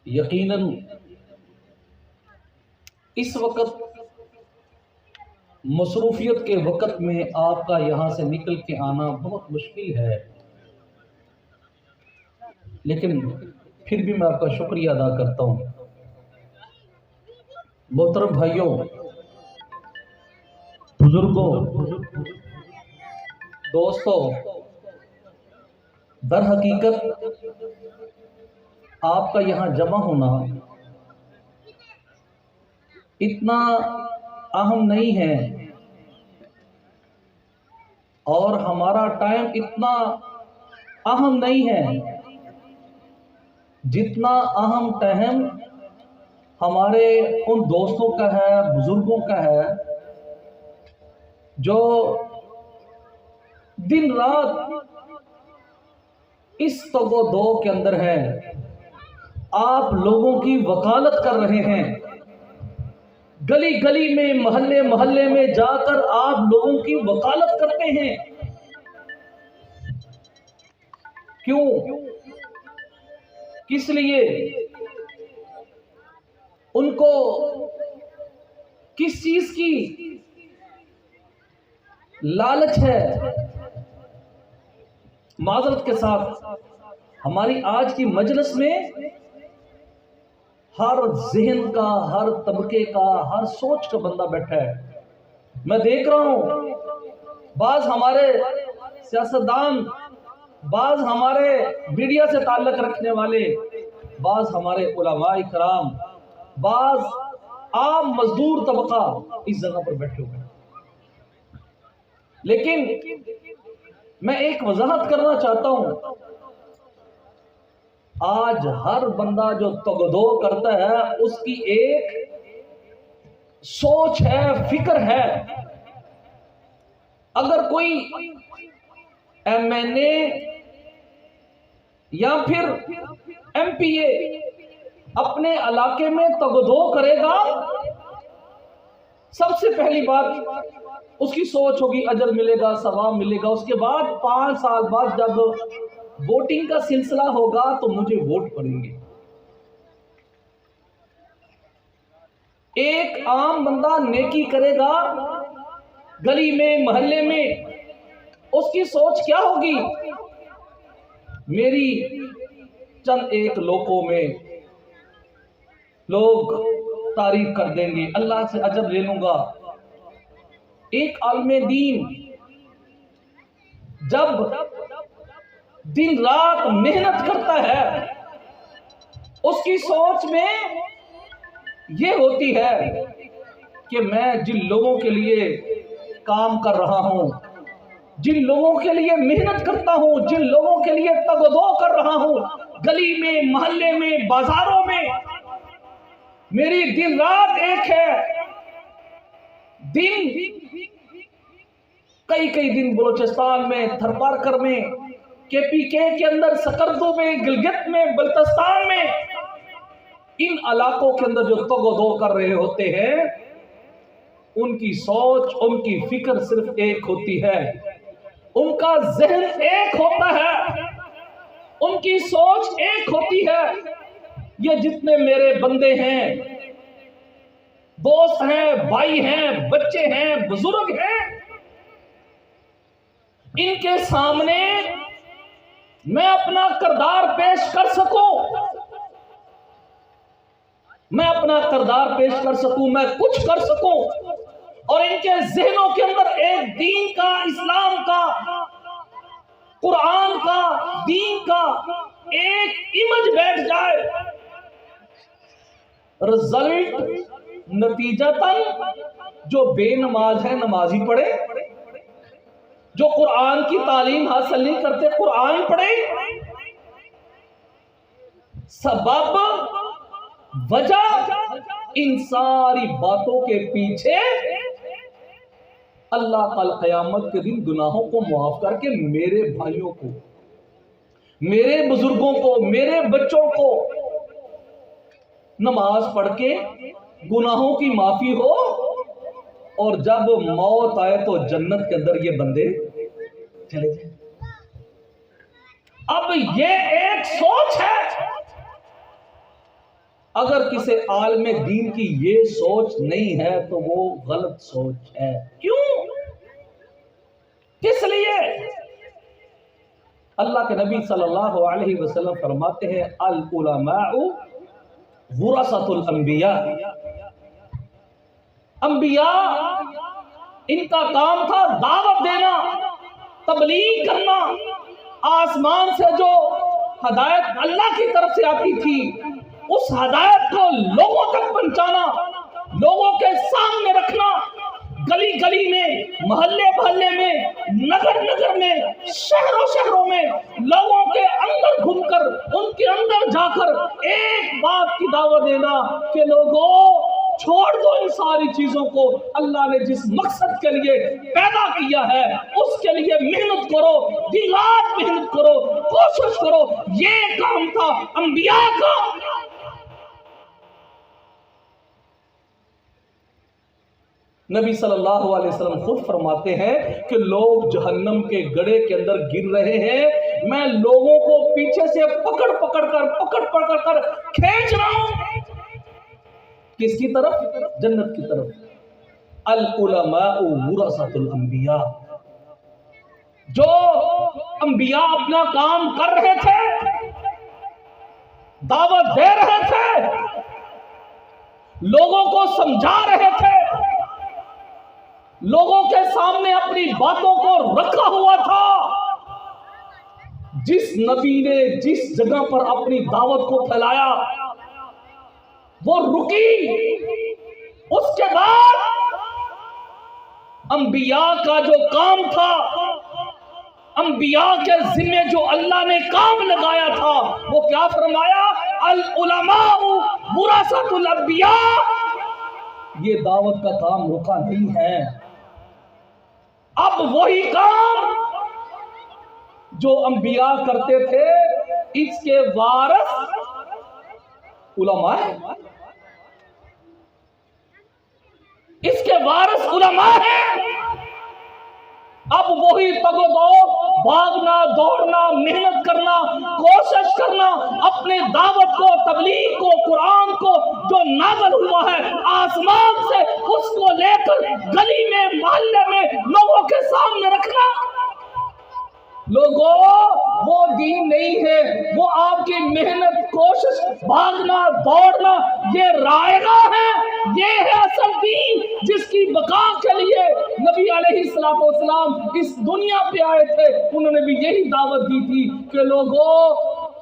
یقیناً اس وقت مصروفیت کے وقت میں آپ کا یہاں سے نکل کے آنا بہت مشکل ہے، لیکن پھر بھی میں آپ کا شکریہ ادا کرتا ہوں۔ محترم بھائیوں، بزرگوں، دوستوں، در حقیقت آپ کا یہاں جمع ہونا اتنا اہم نہیں ہے اور ہمارا ٹائم اتنا اہم نہیں ہے جتنا اہم ٹائم ہمارے ان دوستوں کا ہے، بزرگوں کا ہے جو دن رات اس تگ و دو کے اندر ہے، آپ لوگوں کی وکالت کر رہے ہیں، گلی گلی میں، محلے محلے میں جا کر آپ لوگوں کی وکالت کرتے ہیں۔ کیوں؟ کس لیے؟ ان کو کس چیز کی لالچ ہے؟ معذرت کے ساتھ ہماری آج کی مجلس میں ہر ذہن کا، ہر طبقے کا، ہر سوچ کا بندہ بیٹھا ہے۔ میں دیکھ رہا ہوں بعض ہمارے سیاستدان، بعض ہمارے میڈیا سے تعلق رکھنے والے، بعض ہمارے علماء کرام، بعض عام مزدور طبقہ اس جگہ پر بیٹھے ہوئے ہیں۔ لیکن میں ایک وضاحت کرنا چاہتا ہوں، آج ہر بندہ جو تگدو کرتا ہے اس کی ایک سوچ ہے، فکر ہے۔ اگر کوئی ایم این اے یا پھر ایم پی اے اپنے علاقے میں تگدو کرے گا، سب سے پہلی بات اس کی سوچ ہوگی اجر ملے گا، ثواب ملے گا۔ اس کے بعد 5 سال بعد جب ووٹنگ کا سلسلہ ہوگا تو مجھے ووٹ پڑیں گے۔ ایک عام بندہ نیکی کرے گا گلی میں، محلے میں، اس کی سوچ کیا ہوگی؟ میری چند ایک لوگوں میں لوگ تعریف کر دیں گے، اللہ سے اجر لے لوں گا۔ ایک عالم دین جب دن رات محنت کرتا ہے، اس کی سوچ میں یہ ہوتی ہے کہ میں جن لوگوں کے لیے کام کر رہا ہوں، جن لوگوں کے لیے محنت کرتا ہوں، جن لوگوں کے لیے تگ و دو کر رہا ہوں، گلی میں، محلے میں، بازاروں میں، میری دن رات ایک ہے۔ دن کئی دن بلوچستان میں، تھرپارکر میں، کے پی کے اندر، سکردو میں، گلگت میں، بلتستان میں، ان علاقوں کے اندر جو تگ و دو کر رہے ہوتے ہیں، ان کی سوچ، ان کی فکر صرف ایک ہوتی ہے، ان کا ذہن ایک ہوتا ہے، ان کی سوچ ایک ہوتی ہے۔ یہ جتنے میرے بندے ہیں، دوست ہیں، بھائی ہیں، بچے ہیں، بزرگ ہیں، ان کے سامنے میں اپنا کردار پیش کر سکوں، میں اپنا کردار پیش کر سکوں، میں کچھ کر سکوں، اور ان کے ذہنوں کے اندر ایک دین کا، اسلام کا، قرآن کا، دین کا ایک امیج بیٹھ جائے، رزلٹ نتیجتاً جو بے نماز ہے نمازی پڑھے، جو قرآن کی تعلیم حاصل نہیں کرتے قرآن پڑھے۔ سبب، وجہ، ان ساری باتوں کے پیچھے اللہ تعالی قیامت کے دن گناہوں کو معاف کر کے میرے بھائیوں کو، میرے بزرگوں کو، میرے بچوں کو نماز پڑھ کے گناہوں کی معافی ہو، اور جب موت آئے تو جنت کے اندر یہ بندے چلے جائیں۔ اب یہ ایک سوچ ہے، اگر کسی عالم دین کی یہ سوچ نہیں ہے تو وہ غلط سوچ ہے. کیوں؟ کس لیے؟ اللہ کے نبی صلی اللہ علیہ وسلم فرماتے ہیں العلماء ورثۃ الانبیاء. انبیاء ان کا کام تھا دعوت دینا، تبلیغ کرنا. آسمان سے جو ہدایت اللہ کی طرف سے آتی تھی اس ہدایت کو لوگوں تک پہنچانا، لوگوں کے سامنے رکھنا، گلی گلی میں، محلے محلے میں، نگر نگر میں، شہروں شہروں میں لوگوں کے اندر گھوم کر ان کے اندر جا کر ایک بات کی دعوت دینا کہ لوگوں چھوڑ دو ان ساری چیزوں کو. اللہ نے جس مقصد کے لیے پیدا کیا ہے اس کے لیے محنت کرو، دن رات محنت کرو، کوشش کرو. یہ کام تھا انبیاء کا. نبی صلی اللہ علیہ وسلم خود فرماتے ہیں کہ لوگ جہنم کے گڑھے کے اندر گر رہے ہیں، میں لوگوں کو پیچھے سے پکڑ پکڑ کر کھینچ رہا ہوں. کس کی طرف؟ جنت کی طرف. العلماء ورثۃ الانبیاء. جو انبیاء اپنا کام کر رہے تھے، دعوت دے رہے تھے، لوگوں کو سمجھا رہے تھے، لوگوں کے سامنے اپنی باتوں کو رکھا ہوا تھا، جس نبی نے جس جگہ پر اپنی دعوت کو پھیلایا وہ رکی. اس کے بعد انبیاء کا جو کام تھا، انبیاء کے ذمہ جو اللہ نے کام لگایا تھا، وہ کیا فرمایا؟ العلماء ورثۃ الانبیاء. یہ دعوت کا کام رکا نہیں ہے. اب وہی کام جو انبیاء کرتے تھے اس کے وارث علماء ہیں. اس کے وارث علماء ہیں. اب وہی تگ و دو، بھاگنا، دوڑنا، محنت کرنا، کوشش کرنا، اپنے دعوت کو، تبلیغ کو، قرآن کو جو نازل ہوا ہے آسمان سے اس کو لے کر گلی میں، محلے میں لوگوں کے سامنے رکھنا. لوگوں وہ دین نہیں ہے، وہ آپ کی محنت، کوشش، بھاگنا، دوڑنا، یہ رائگاں ہے. یہ ہے اصل دین جس کی بقا کے لیے نبی علیہ السلام اس دنیا پہ آئے تھے. انہوں نے بھی یہی دعوت دی تھی کہ لوگوں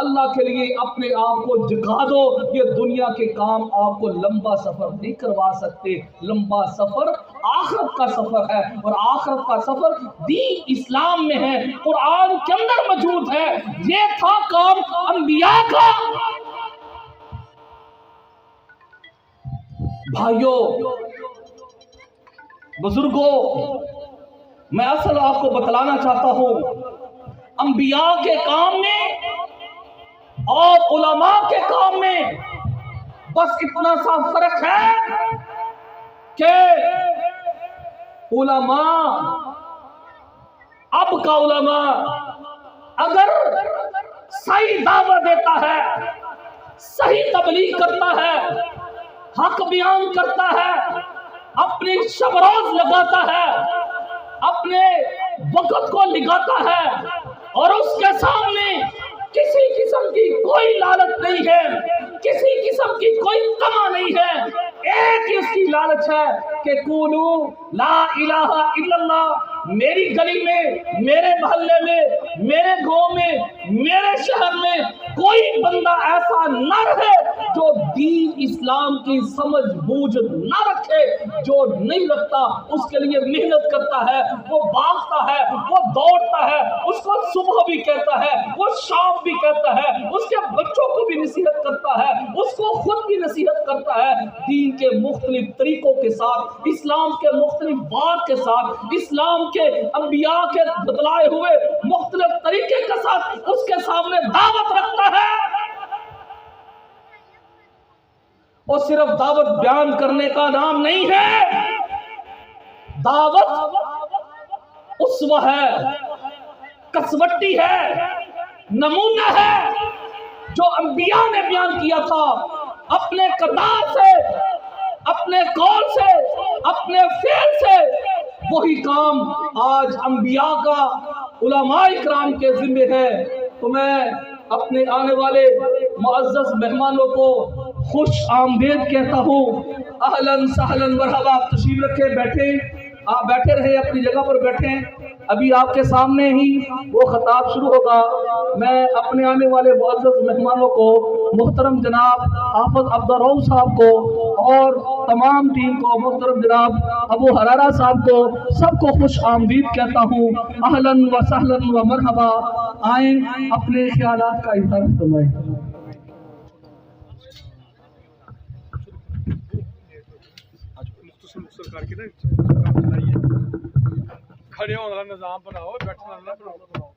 اللہ کے لیے اپنے آپ کو جھکا دو. یہ دنیا کے کام آپ کو لمبا سفر نہیں کروا سکتے. لمبا سفر آخرت کا سفر ہے، اور آخرت کا سفر دین اسلام میں ہے، قرآن کے اندر موجود ہے. یہ تھا کام انبیاء کا. بھائیوں، بزرگوں، میں اصل آپ کو بتلانا چاہتا ہوں انبیاء کے کام میں اور علماء کے کام میں بس اتنا سا فرق ہے کہ علماء، اب کا علماء اگر صحیح دعوت دیتا ہے، صحیح تبلیغ کرتا ہے، حق بیان کرتا ہے، اپنی شب روز لگاتا ہے، اپنے وقت کو لگاتا ہے، اور اس کے سامنے کسی قسم کی کوئی لالچ نہیں ہے، کسی قسم کی کوئی تما نہیں ہے. ایک ہی اس کی لالچ ہے کہ قولو لا الہ الا اللہ. میری گلی میں، میرے محلے میں، میرے گاؤں میں، میرے شہر میں کوئی بندہ ایسا نہ رہے جو دین اسلام کی سمجھ بوجھ نہ رکھے. جو نہیں رکھتا اس کے لیے محنت کرتا ہے، وہ بھاگتا ہے، وہ دوڑتا ہے، اس کو صبح بھی کہتا ہے، وہ شام بھی کہتا ہے، اس کے بچوں کو بھی نصیحت کرتا ہے، اس کو خود بھی نصیحت کرتا ہے. دین کے مختلف طریقوں کے ساتھ، اسلام کے مختلف بات کے ساتھ، اسلام کے انبیاء کے بتلائے ہوئے مختلف طریقے کے ساتھ اس کے سامنے دعوت رکھتا ہے. اور صرف دعوت بیان کرنے کا نام نہیں ہے، دعوت اسوہ ہے، کسوٹی ہے، نمونہ ہے جو انبیاء نے بیان کیا تھا. اپنے کردار سے، اپنے قول سے، اپنے فعل سے وہی کام آج انبیاء کا، علماء کرام کے ذمہ ہے۔ تو میں اپنے آنے والے معزز مہمانوں کو خوش آمدید کہتا ہوں۔ اہلاً سہلاً مرحبا، آپ تشریف رکھیں، بیٹھیں، آپ بیٹھے رہے، اپنی جگہ پر بیٹھیں۔ ابھی آپ کے سامنے ہی وہ خطاب شروع ہوگا۔ میں اپنے آنے والے معزز مہمانوں کو، محترم جناب حافظ عبدالرؤف صاحب کو اور تمام ٹیم کو، محترم جناب ابو حرارہ صاحب کو، سب کو خوش آمدید کہتا ہوں۔ اہلاً و سہلاً و مرحبا، آئیں اپنے خیالات کا اظہار فرمائیں۔ کھڑے ہونے والا نظام بناؤ، بیٹھنے والا بناؤ۔